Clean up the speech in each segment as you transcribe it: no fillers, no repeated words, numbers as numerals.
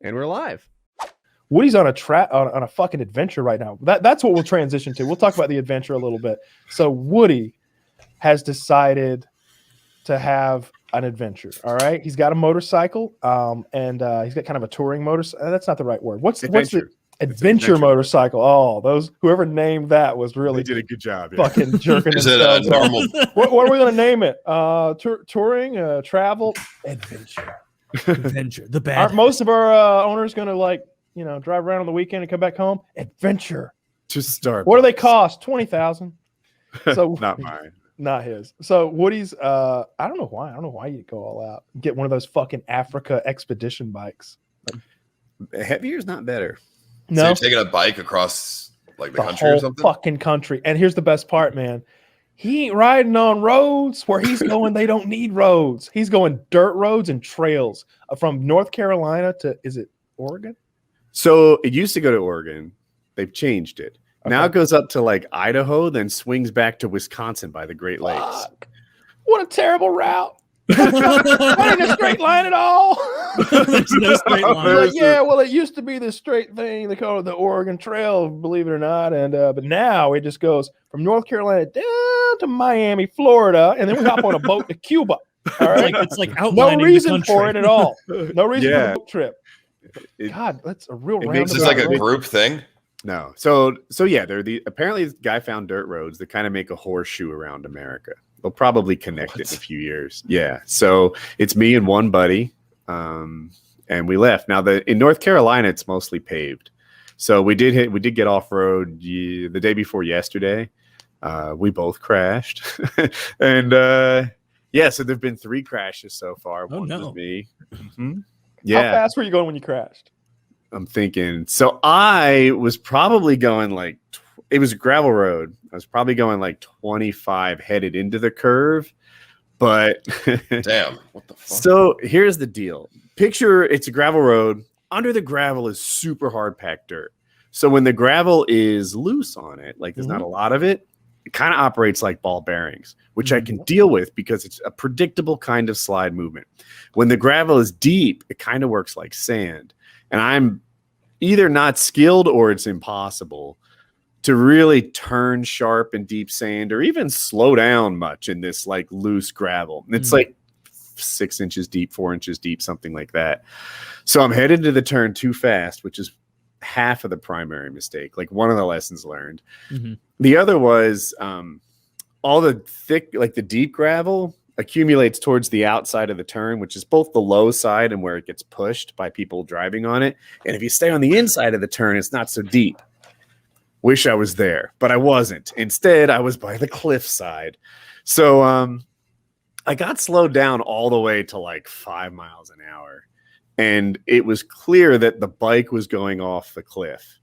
And we're live. Woody's on a fucking adventure right now. That's what we'll transition to. We'll talk about the adventure a little bit. So Woody has decided to have an adventure. All right, he's got a motorcycle, and he's got kind of a touring motorcycle. That's not the right word. What's the adventure motorcycle? Oh, whoever named that was really did a good job. Fucking jerking Is themselves. it normal? What are we gonna name it? Touring, travel, adventure. Adventure. The bad. Aren't most of our owners gonna drive around on the weekend and come back home? Adventure. To start. What do they cost? $20,000. So not mine. Not his. So Woody's I don't know why you go all out. Get one of those fucking Africa expedition bikes. Heavier is not better. No. So you're taking a bike across like the country whole or something? Fucking country. And here's the best part, man. He ain't riding on roads where he's going. They don't need roads. He's going dirt roads and trails from North Carolina to, is it Oregon? So it used to go to Oregon. They've changed it. Okay. Now it goes up to like Idaho, then swings back to Wisconsin by the Great Lakes. Fuck. What a terrible route. Not in a straight line at all. There's no straight line. Like, yeah, well, it used to be this straight thing. They call it the Oregon Trail, believe it or not. And but now it just goes from North Carolina down to Miami, Florida, and then we hop on a boat to Cuba. All right, it's like outlining no reason the country. for it at all. No reason for the boat trip. God, that's a real roundabout. Is this like a group thing? No. So yeah, apparently this guy found dirt roads that kind of make a horseshoe around America. They'll probably connect it in a few years. Yeah. So it's me and one buddy, and we left. Now in North Carolina, it's mostly paved. So we did get off road the day before yesterday. We both crashed, and so there've been 3 crashes so far. One was me. Mm-hmm. Yeah. How fast were you going when you crashed? I'm thinking. So I was probably going it was a gravel road. I was probably going 25 headed into the curve, but damn, what the fuck? So here's the deal. Picture it's a gravel road. Under the gravel is super hard packed dirt. So when the gravel is loose on it, there's not a lot of it, it kind of operates like ball bearings, which I can deal with because it's a predictable kind of slide movement. When the gravel is deep, it kind of works like sand. And I'm either not skilled or it's impossible to really turn sharp in deep sand or even slow down much in this loose gravel. It's 6 inches deep, 4 inches deep, something like that. So I'm headed to the turn too fast, which is half of the primary mistake, one of the lessons learned. Mm-hmm. The other was all the thick, the deep gravel accumulates towards the outside of the turn, which is both the low side and where it gets pushed by people driving on it. And if you stay on the inside of the turn, it's not so deep. Wish I was there, but I wasn't. Instead, I was by the cliff side. So I got slowed down all the way to 5 miles an hour. And it was clear that the bike was going off the cliff.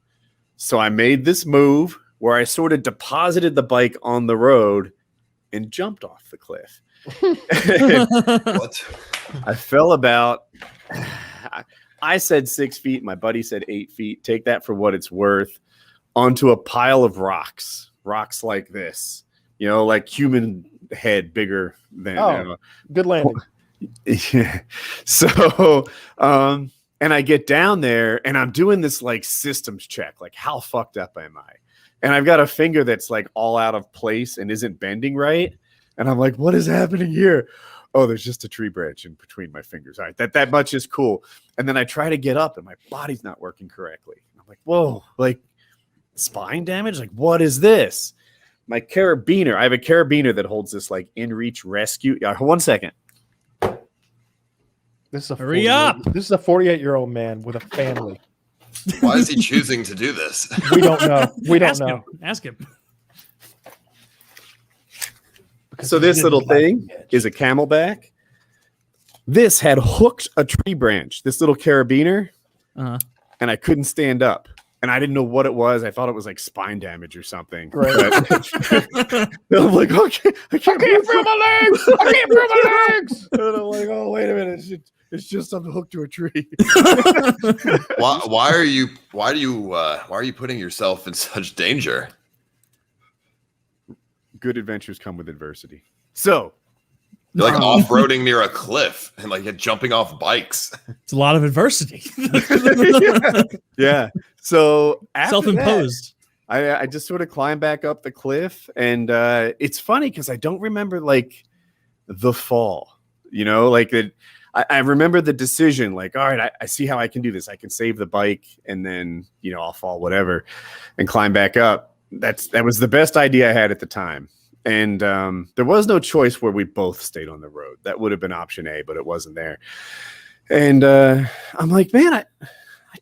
So I made this move where I sort of deposited the bike on the road and jumped off the cliff. What? I fell about, I said 6 feet. My buddy said 8 feet. Take that for what it's worth. Onto a pile of rocks like this, like human head bigger than. Good landing. Yeah. So, and I get down there and I'm doing this systems check, how fucked up am I? And I've got a finger that's all out of place and isn't bending right. And I'm like, what is happening here? Oh, there's just a tree branch in between my fingers. All right, that much is cool. And then I try to get up and my body's not working correctly. I'm like, whoa, spine damage? What is this? My carabiner. I have a carabiner that holds this in reach rescue. 1 second. Hurry up. This is a 48-year-old man with a family. Why is he choosing to do this? We don't know. We don't know. Ask him. So this little thing is a Camelback. This had hooked a tree branch, this little carabiner, and I couldn't stand up. And I didn't know what it was. I thought it was spine damage or something. Right. I'm like, okay, I can't feel my legs. I can't feel my legs. And I'm like, oh, wait a minute. It's just something hooked to a tree. Why are you putting yourself in such danger? Good adventures come with adversity. So You're like off-roading near a cliff and like jumping off bikes. It's a lot of adversity. Yeah. So after Self-imposed. that, I just sort of climbed back up the cliff, and it's funny because I don't remember like the fall. You know, like that. I remember the decision. Like, all right, I see how I can do this. I can save the bike, and then I'll fall, whatever, and climb back up. That was the best idea I had at the time. And there was no choice where we both stayed on the road. That would have been option A, but it wasn't there. And I'm like, man, I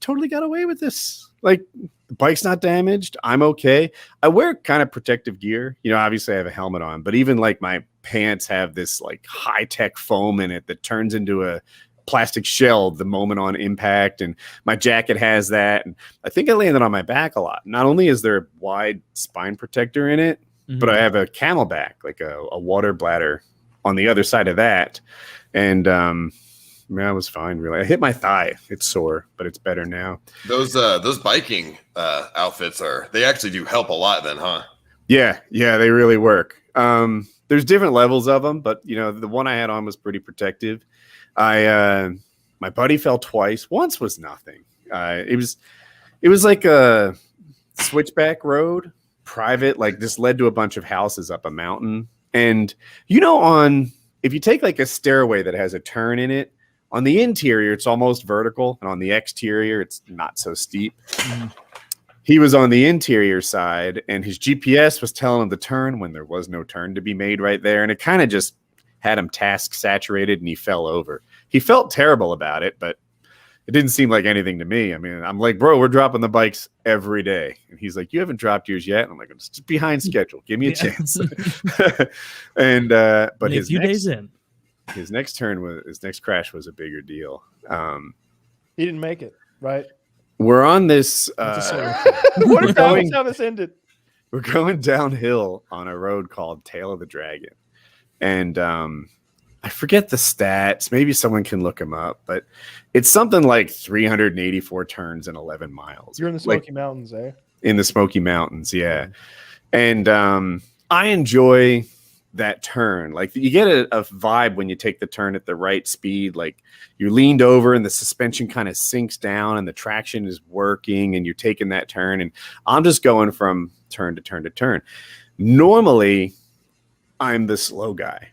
totally got away with this. Like, the bike's not damaged. I'm okay. I wear kind of protective gear. Obviously I have a helmet on, but even like my pants have this like high-tech foam in it that turns into a plastic shell the moment on impact. And my jacket has that. And I think I landed on my back a lot. Not only is there a wide spine protector in it, but I have a camelback, like a water bladder on the other side of that. And I was fine, really. I hit my thigh. It's sore, but it's better now. Those biking outfits they actually do help a lot then, huh? Yeah, they really work. There's different levels of them, but the one I had on was pretty protective. My buddy fell twice. Once was nothing. It was like a switchback road, private, like this led to a bunch of houses up a mountain. And if you take like a stairway that has a turn in it, on the interior it's almost vertical, and on the exterior it's not so steep. He was on the interior side, and his GPS was telling him to turn when there was no turn to be made right there, and it kind of just had him task saturated, and he fell over. He felt terrible about it, but it didn't seem like anything to me. I mean, I'm like, bro, we're dropping the bikes every day. And he's like, you haven't dropped yours yet? And I'm like, it's just behind schedule. Give me a chance. And but a few days in, his next crash was a bigger deal. He didn't make it, right? We're on this. What if that was how this ended? We're going downhill on a road called Tail of the Dragon. And I forget the stats. Maybe someone can look them up, but it's something like 384 turns in 11 miles. You're in the Smoky Mountains, eh? In the Smoky Mountains, yeah. And I enjoy that turn. Like, you get a vibe when you take the turn at the right speed. Like, you're leaned over and the suspension kind of sinks down and the traction is working and you're taking that turn. And I'm just going from turn to turn to turn. Normally, I'm the slow guy.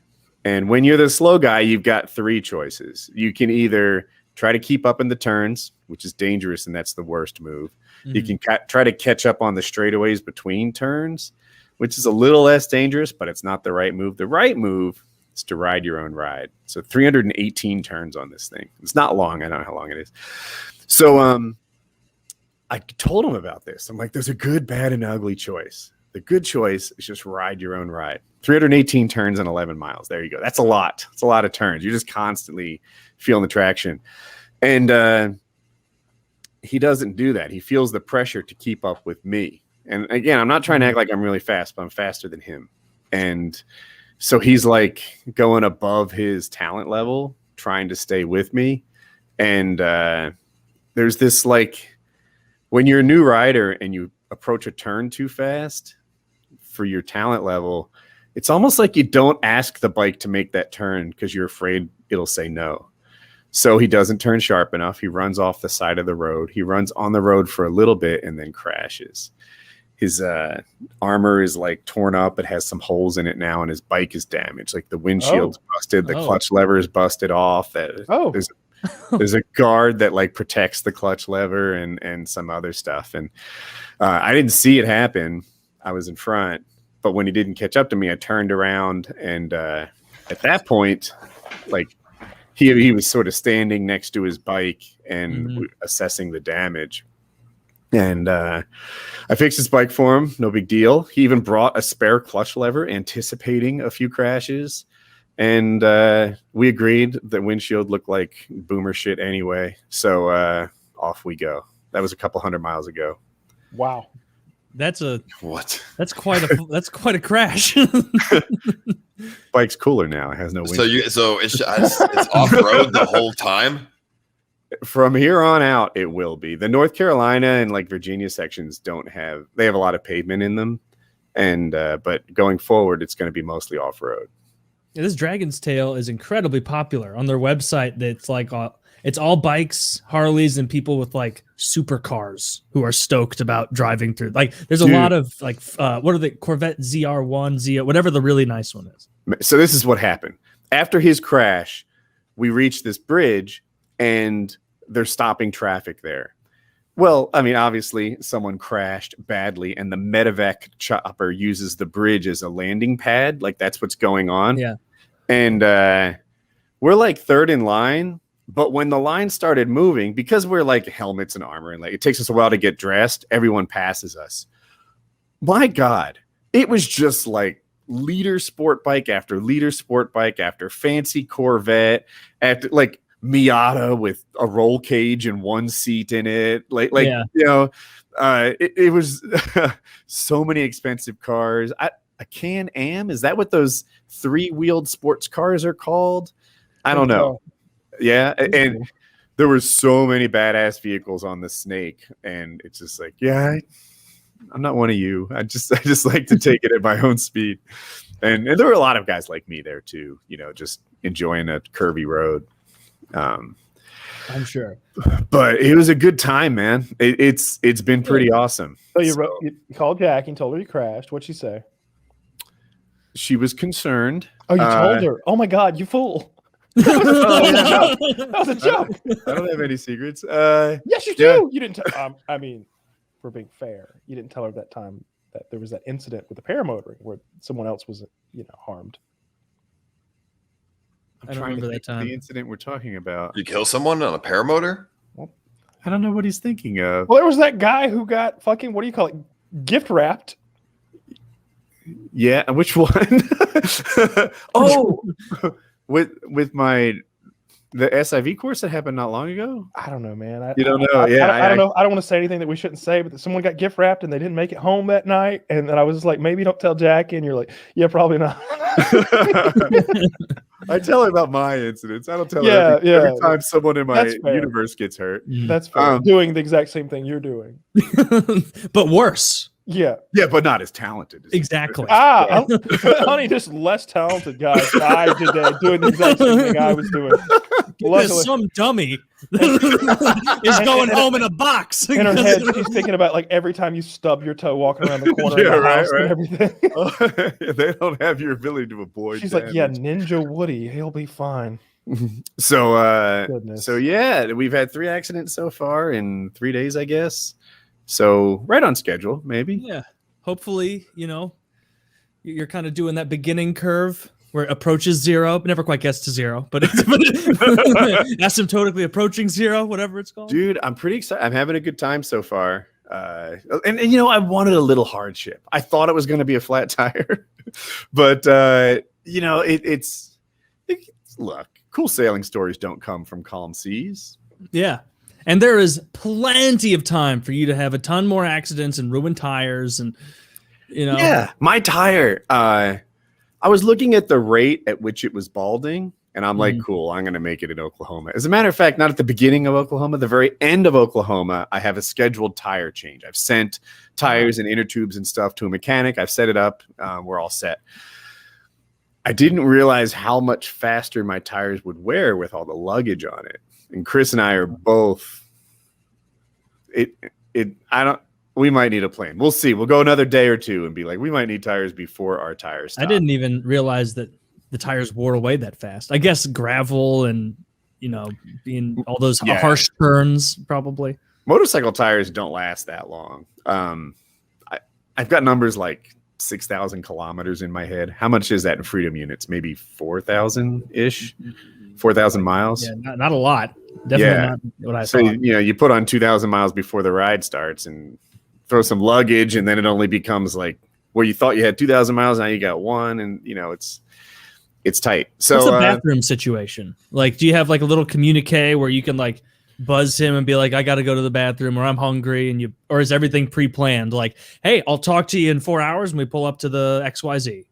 And when you're the slow guy, you've got three choices. You can either try to keep up in the turns, which is dangerous, and that's the worst move. You can try to catch up on the straightaways between turns, which is a little less dangerous, but it's not the right move. The right move is to ride your own ride. So 318 turns on this thing. It's not long. I don't know how long it is. So I told him about this. I'm like, there's a good, bad, and ugly choice. The good choice is just ride your own ride. 318 turns in 11 miles. There you go. That's a lot. It's a lot of turns. You're just constantly feeling the traction. And he doesn't do that. He feels the pressure to keep up with me. And again, I'm not trying to act like I'm really fast, but I'm faster than him. And so he's like going above his talent level, trying to stay with me. And there's this, like, when you're a new rider and you approach a turn too fast for your talent level, it's almost like you don't ask the bike to make that turn because you're afraid it'll say no. So he doesn't turn sharp enough. He runs off the side of the road. He runs on the road for a little bit and then crashes. His armor is like torn up. It has some holes in it now, and his bike is damaged. Like, the windshield's busted. The clutch lever is busted off. There's a guard that like protects the clutch lever and some other stuff. And I didn't see it happen. I was in front. But when he didn't catch up to me, I turned around, and at that point, like, he was sort of standing next to his bike and assessing the damage. And I fixed his bike for him. No big deal. He even brought a spare clutch lever, anticipating a few crashes. And we agreed that windshield looked like boomer shit anyway. So off we go. That was a couple 100 miles ago. Wow. That's what? That's quite a crash. Bike's cooler now. It has no windshield. So it's off road the whole time. From here on out, it will be. The North Carolina and like Virginia sections they have a lot of pavement in them, and but going forward, it's going to be mostly off road. Yeah, this Dragon's Tail is incredibly popular on their website. That's like it's all bikes, Harleys, and people with like supercars who are stoked about driving through. Like, there's a lot of like, what are the Corvette ZR1, Z, whatever the really nice one is. So this is what happened after his crash. We reached this bridge, and they're stopping traffic there. Well, I mean, obviously, someone crashed badly, and the medevac chopper uses the bridge as a landing pad. Like, that's what's going on. Yeah. And we're like third in line. But when the line started moving, because we're like helmets and armor, and like it takes us a while to get dressed, everyone passes us. My God, it was just like leader sport bike after leader sport bike after fancy Corvette, after like Miata with a roll cage and one seat in it. You know, it was so many expensive cars. A Can-Am, is that what those 3-wheeled sports cars are called? I don't know. Yeah, and there were so many badass vehicles on the Snake, and it's just like, yeah, I'm not one of you. I just like to take it at my own speed. And there were a lot of guys like me there too, you know, just enjoying a curvy road. I'm sure. But it was a good time, man. It's been pretty awesome. So you called Jackie and told her you crashed. What'd she say? She was concerned. Oh, you told her. Oh my God, you fool. That was a joke. I don't have any secrets. Yes, you do. Yeah. You didn't. I mean, we're being fair. You didn't tell her that time that there was that incident with the paramotoring where someone else was, harmed. I don't remember that time. The incident we're talking about. You kill someone on a paramotor? I don't know what he's thinking of. Well, there was that guy who got fucking, what do you call it, gift wrapped. Yeah, which one? Oh, with the SIV course that happened not long ago. I don't know, man. You don't know? I don't know. I don't want to say anything that we shouldn't say, but someone got gift wrapped and they didn't make it home that night. And then I was like, maybe don't tell Jackie. And you're like, yeah, probably not. I tell her about my incidents. I don't tell her every time someone in my universe gets hurt. That's fair. Doing the exact same thing you're doing, but worse. Yeah, but not as talented. Exactly. Honey, just less talented guys died today doing the exact same thing I was doing. Luckily, some dummy is going home in a box. In her head, she's thinking about like every time you stub your toe walking around the corner of the house and everything. They don't have your ability to avoid. She's damage. Like, yeah, Ninja Woody, he'll be fine. So yeah, we've had 3 accidents so far in 3 days, I guess. So right on schedule, maybe. Yeah. Hopefully, you're kind of doing that beginning curve where it approaches 0. Never quite gets to 0, but it's asymptotically approaching 0, whatever it's called. Dude, I'm pretty excited. I'm having a good time so far. And I wanted a little hardship. I thought it was going to be a flat tire, but it's look, cool sailing stories don't come from calm seas. Yeah. And there is plenty of time for you to have a ton more accidents and ruined tires and, Yeah, my tire. I was looking at the rate at which it was balding, and I'm like, cool, I'm going to make it in Oklahoma. As a matter of fact, not at the beginning of Oklahoma, the very end of Oklahoma, I have a scheduled tire change. I've sent tires and inner tubes and stuff to a mechanic. I've set it up. We're all set. I didn't realize how much faster my tires would wear with all the luggage on it. And Chris and I are both. We might need a plan. We'll see. We'll go another day or two and be like, we might need tires before our tires stop. I didn't even realize that the tires wore away that fast. I guess gravel and being all those harsh turns probably. Motorcycle tires don't last that long. I've got numbers like 6,000 kilometers in my head. How much is that in freedom units? Maybe 4,000 ish. 4,000 miles. Yeah, not a lot. Definitely not what I thought. You put on 2,000 miles before the ride starts and throw some luggage, and then it only becomes like where you thought you had 2,000 miles, now you got 1, and it's tight. So what's the bathroom situation? Like, do you have like a little communique where you can like buzz him and be like, I got to go to the bathroom, or I'm hungry, or is everything pre-planned? Like, hey, I'll talk to you in 4 hours and we pull up to the XYZ.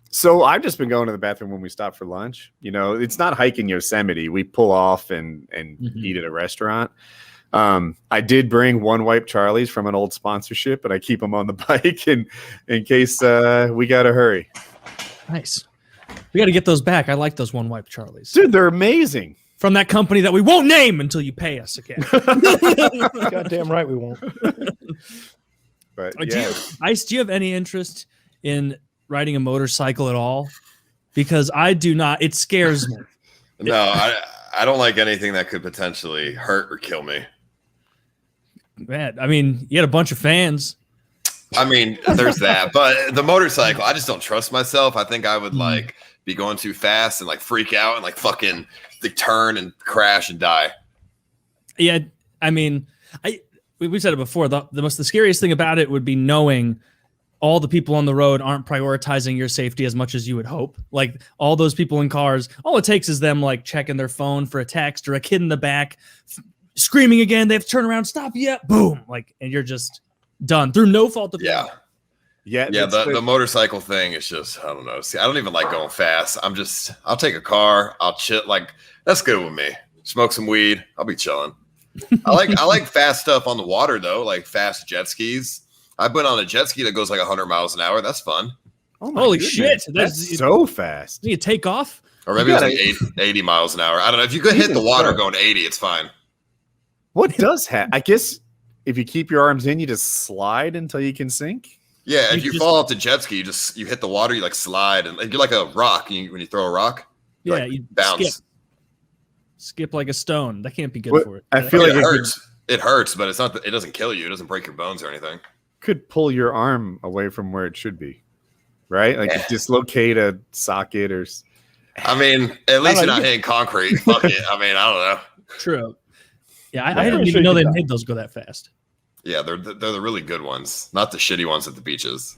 So I've just been going to the bathroom when we stop for lunch. It's not hiking Yosemite. We pull off and eat at a restaurant. I did bring 1 Wipe Charlie's from an old sponsorship, but I keep them on the bike in case we got to hurry. Nice. We got to get those back. I like those one wipe Charlies. Dude, they're amazing. From that company that we won't name until you pay us again. Goddamn right we won't. But Ice, do you have any interest in riding a motorcycle at all? Because I do not. It scares me. No, I don't like anything that could potentially hurt or kill me. Man, I mean, you had a bunch of fans. I mean, there's that, but the motorcycle, I just don't trust myself. I think I would like be going too fast and like freak out and like fucking turn and crash and die. Yeah, I mean, we've said it before. The scariest thing about it would be knowing all the people on the road aren't prioritizing your safety as much as you would hope. Like all those people in cars, all it takes is them like checking their phone for a text or a kid in the back screaming again. They have to turn around, stop, boom, like, and you're just done through no fault of yeah. The motorcycle thing is just, I don't know. See, I don't even like going fast. I'll take a car. I'll chill. Like that's good with me. Smoke some weed. I'll be chilling. I like fast stuff on the water though, like fast jet skis. I've been on a jet ski that goes like 100 miles an hour. That's fun. Oh my Holy goodness. shit! That's so fast. You take off, or maybe it's like 80 miles an hour. I don't know. If you could hit the water going 80, it's fine. What does happen? I guess if you keep your arms in, you just slide until you can sink. Yeah, if you fall off the jet ski, you hit the water, you like slide, and you're like a rock. When you throw a rock, you bounce, skip like a stone. That can't be good for it. I feel like it hurts. It hurts, but it's not. It doesn't kill you. It doesn't break your bones or anything. Could pull your arm away from where it should be, right? Like dislocate a socket or. I mean, at least you're not hitting concrete. Fuck it. I mean, I don't know. True. Yeah, I didn't even know they made those go that fast. Yeah, they're the really good ones, not the shitty ones at the beaches.